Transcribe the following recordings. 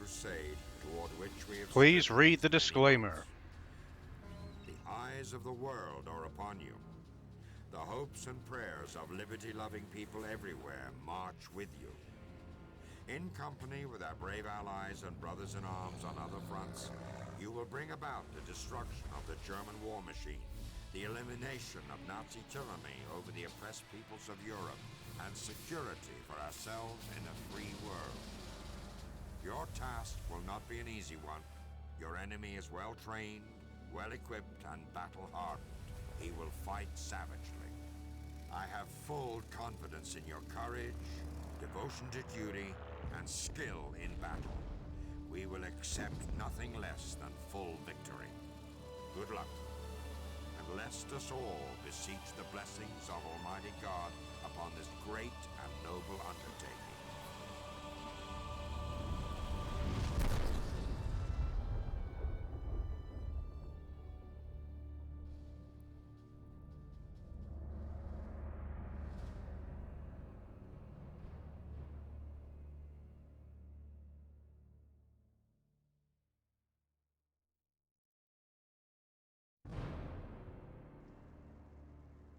crusade toward which we have Please striven read the for many disclaimer. months. The eyes of the world are upon you. The hopes and prayers of liberty-loving people everywhere march with you. In company with our brave allies and brothers in arms on other fronts, you will bring about the destruction of the German war machine, the elimination of Nazi tyranny over the oppressed peoples of Europe, and security for ourselves in a free world. Your task will not be an easy one. Your enemy is well-trained, well-equipped, and battle-hardened. He will fight savagely. I have full confidence in your courage, devotion to duty, and skill in battle. We will accept nothing less than full victory. Good luck. And lest us all beseech the blessings of Almighty God upon this great and noble undertaking.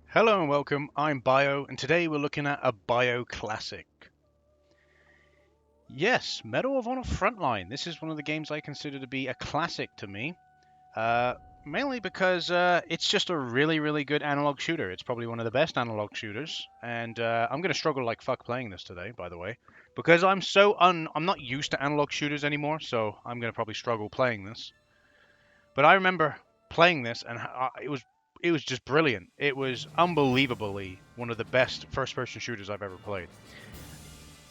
Hello and welcome, I'm Bio, and today we're looking at a Bio classic. Yes, Medal of Honor Frontline. This is one of the games I consider to be a classic to me. Mainly because it's just a really good analog shooter. It's probably one of the best analog shooters, and I'm going to struggle like fuck playing this today, by the way. Because I'm not used to analog shooters anymore, so I'm going to probably struggle playing this. But I remember playing this, and it was just brilliant. It was unbelievably one of the best first-person shooters I've ever played.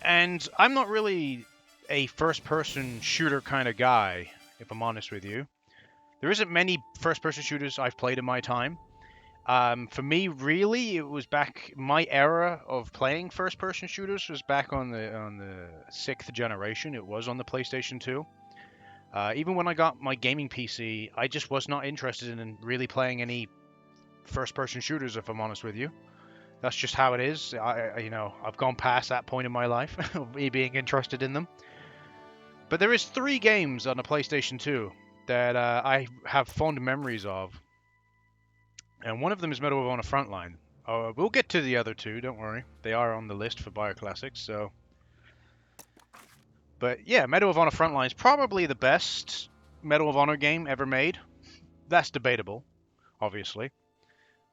And I'm not really a first-person shooter kind of guy, if I'm honest with you. There isn't many first-person shooters I've played in my time. For me, really, it was back my era of playing first-person shooters was back on the 6th generation. It was on the PlayStation 2. Even when I got my gaming PC, I just was not interested in really playing any first-person shooters, if I'm honest with you. That's just how it is. I've gone past that point in my life of me being interested in them. But there is 3 games on the PlayStation 2 that I have fond memories of, and one of them is Medal of Honor Frontline. We'll get to the other 2, don't worry. They are on the list for Bioclassics, so... But yeah, Medal of Honor Frontline is probably the best Medal of Honor game ever made. That's debatable, obviously.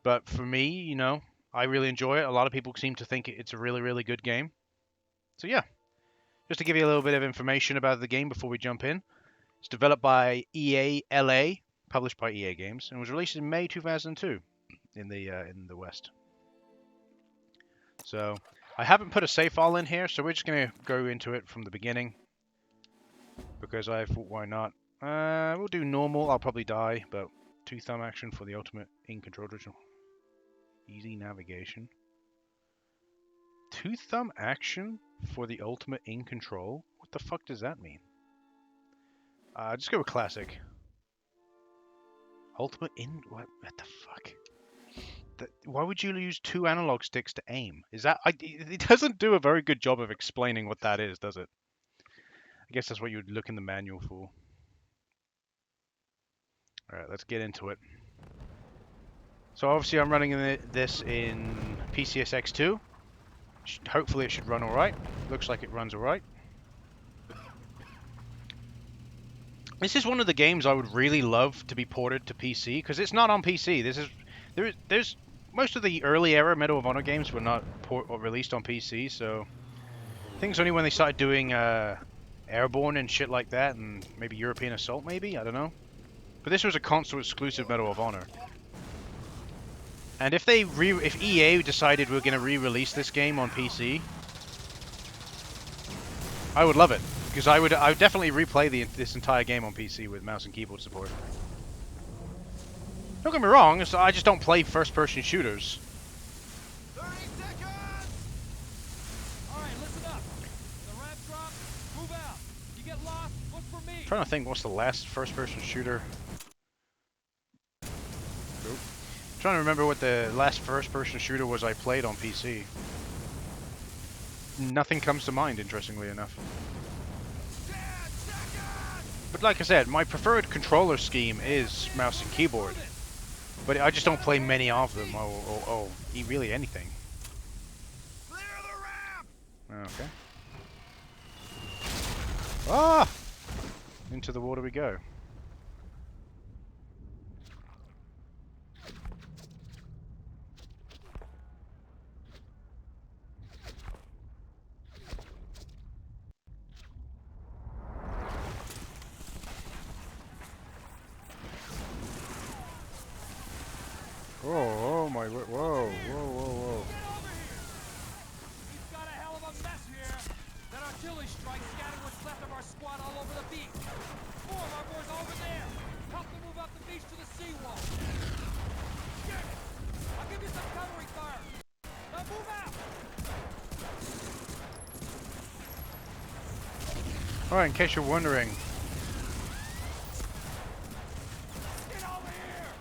But for me, I really enjoy it. A lot of people seem to think it's a really good game. So yeah, just to give you a little bit of information about the game before we jump in. It's developed by EA LA, published by EA Games, and was released in May 2002 in the West. So I haven't put a save file in here, so we're just going to go into it from the beginning. Because I thought, why not? We'll do normal. I'll probably die, but 2-thumb action for the ultimate in-control original. Easy navigation. 2-thumb action for the ultimate in control? What the fuck does that mean? Just go with classic. Ultimate in... What the fuck? Why would you use 2 analog sticks to aim? Is that... it doesn't do a very good job of explaining what that is, does it? I guess that's what you would look in the manual for. Alright, let's get into it. So obviously I'm running this in PCSX2. Hopefully it should run alright. Looks like it runs alright. This is one of the games I would really love to be ported to PC, because it's not on PC. There's most of the early era Medal of Honor games were not released on PC, so I think it's only when they started doing Airborne and shit like that, and maybe European Assault, maybe? I don't know. But this was a console exclusive Medal of Honor. And if EA decided we're going to re-release this game on PC, I would love it, because I would definitely replay this entire game on PC with mouse and keyboard support. Don't get me wrong, I just don't play first-person shooters. 30 seconds! Alright, listen up. The ramp drop, move out. You get lost, look for me. I'm trying to think what's the last first-person shooter. Trying to remember what the last first-person shooter was I played on PC. Nothing comes to mind, interestingly enough. 10 seconds! like I said, my preferred controller scheme is mouse and keyboard. But I just don't play many of them, or really anything. Clear the ramp! Okay. Ah! Into the water we go. Oh my, whoa, whoa, whoa. Get over here! We've got a hell of a mess here! That artillery strike scattered what's left of our squad all over the beach. 4 of our boys over there! Help them move up the beach to the seawall! Get it! I'll give you some covering fire! Now move out! Alright, in case you're wondering, Get over here!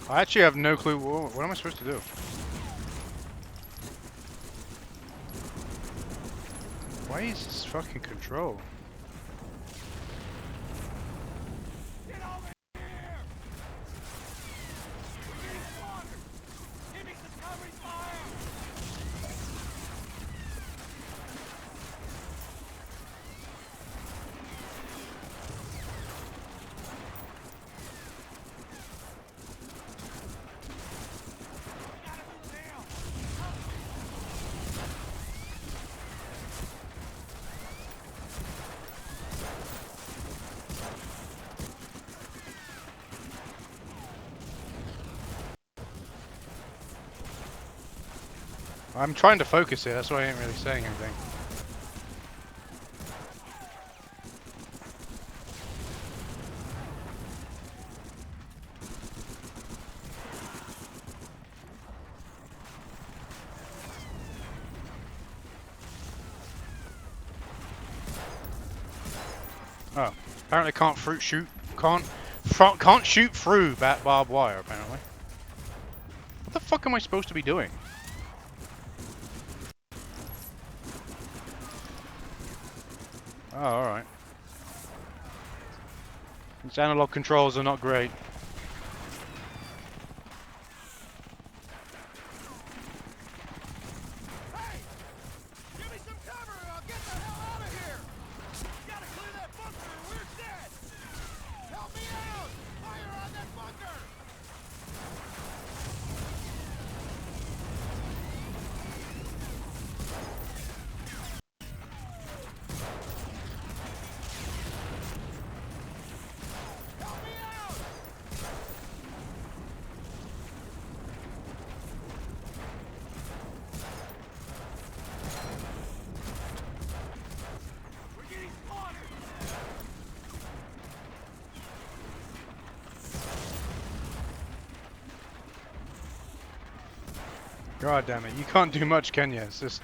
I actually have no clue. What am I supposed to do? Why is this fucking control? Get over here! We're getting slaughtered! Give me some covering fire! We gotta move now! I'm trying to focus it, that's why I ain't really saying anything. Oh, apparently can't shoot through that barbed wire. Apparently, what the fuck am I supposed to be doing? Oh, all right. These analog controls are not great. Hey! Give me some cover or I'll get the hell out of here! Gotta clear that bunker or we're dead! Help me out! Fire on that bunker! Help me out! We're getting slaughtered! God damn it! You can't do much, can you? It's just.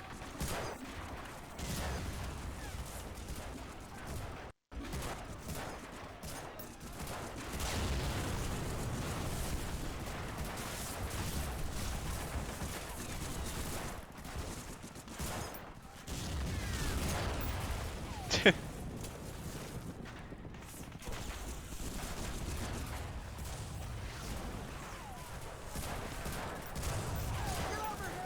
Get over here!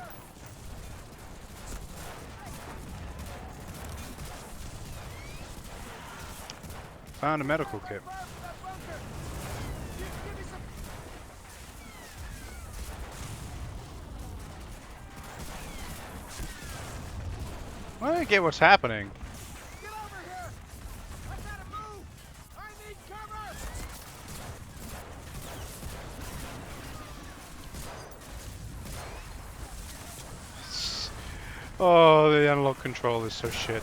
Found a medical kit. Fire for that bunker! Give me some... I don't get what's happening. Get over here! I gotta move! I need cover! Oh, the analog control is so shit.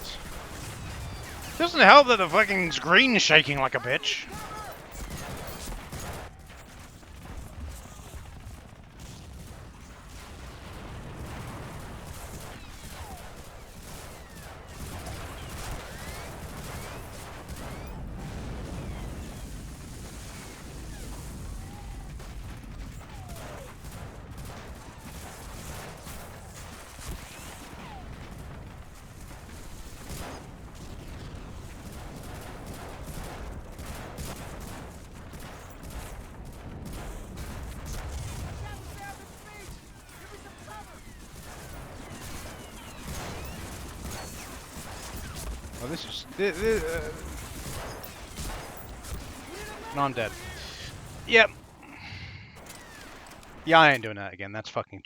Doesn't help that the fucking screen's shaking like a bitch. Oh, this is... No, I'm dead. Yep. Yeah, I ain't doing that again. That's fucking...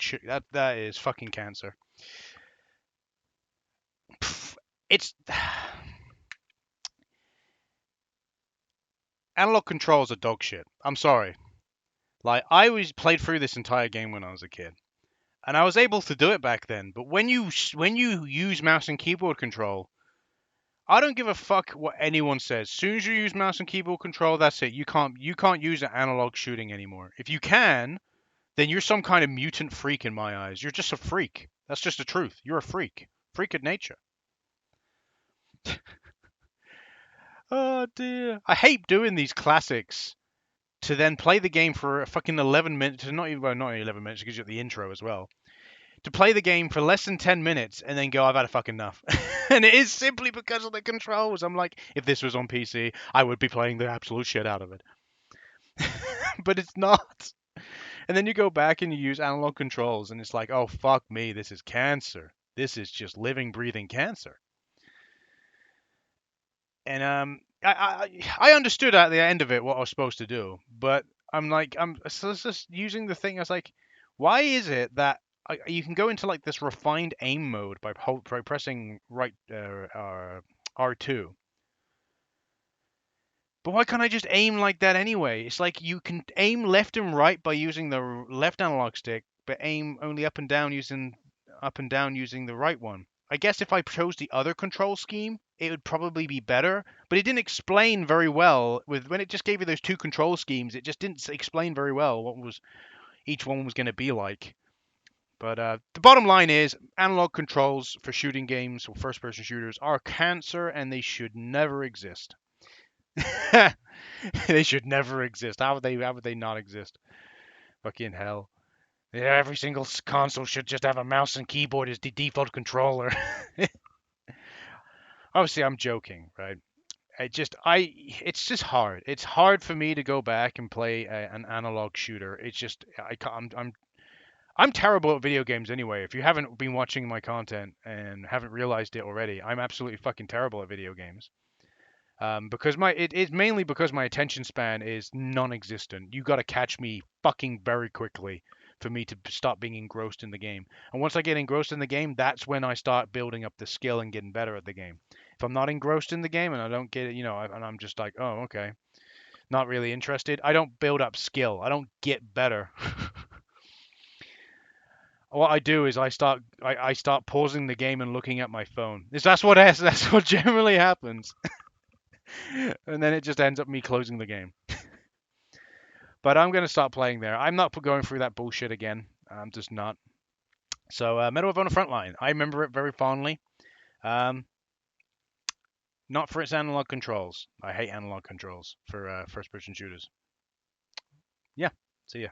That is fucking cancer. Pff, it's... Analog controls are dog shit. I'm sorry. Like, I always played through this entire game when I was a kid. And I was able to do it back then. But when you use mouse and keyboard control, I don't give a fuck what anyone says. As soon as you use mouse and keyboard control, that's it. You can't use an analog shooting anymore. If you can, then you're some kind of mutant freak in my eyes. You're just a freak. That's just the truth. You're a freak. Freak of nature. Oh dear. I hate doing these classics to then play the game for a fucking 11 minutes. Not even 11 minutes because you got the intro as well. To play the game for less than 10 minutes and then go, I've had a fucking enough. And it is simply because of the controls. I'm like, if this was on PC, I would be playing the absolute shit out of it. But it's not. And then you go back and you use analog controls and it's like, oh, fuck me, this is cancer. This is just living, breathing cancer. And I understood at the end of it what I was supposed to do, but I'm just using the thing. I was like, why is it that you can go into like this refined aim mode by pressing right R2, but why can't I just aim like that anyway? It's like you can aim left and right by using the left analog stick, but aim only up and down using the right one. I guess if I chose the other control scheme, it would probably be better, but it didn't explain very well when it just gave you those two control schemes. It just didn't explain very well what was each one was going to be like. But the bottom line is analog controls for shooting games or first-person shooters are cancer, and they should never exist. They should never exist. How would they not exist? Fucking hell. Yeah, every single console should just have a mouse and keyboard as the default controller. Obviously, I'm joking, right? It's just hard. It's hard for me to go back and play an analog shooter. It's just, I'm terrible at video games anyway. If you haven't been watching my content and haven't realized it already, I'm absolutely fucking terrible at video games. Because it's mainly because my attention span is non-existent. You got to catch me fucking very quickly for me to stop being engrossed in the game. And once I get engrossed in the game, that's when I start building up the skill and getting better at the game. If I'm not engrossed in the game and I don't get it, and I'm just like, oh, okay, not really interested, I don't build up skill. I don't get better. What I do is I start pausing the game and looking at my phone. That's what generally happens. And then it just ends up me closing the game. But I'm going to start playing there. I'm not going through that bullshit again. I'm just not. So Medal of Honor Frontline. I remember it very fondly. Not for its analog controls. I hate analog controls for first-person shooters. Yeah, see ya.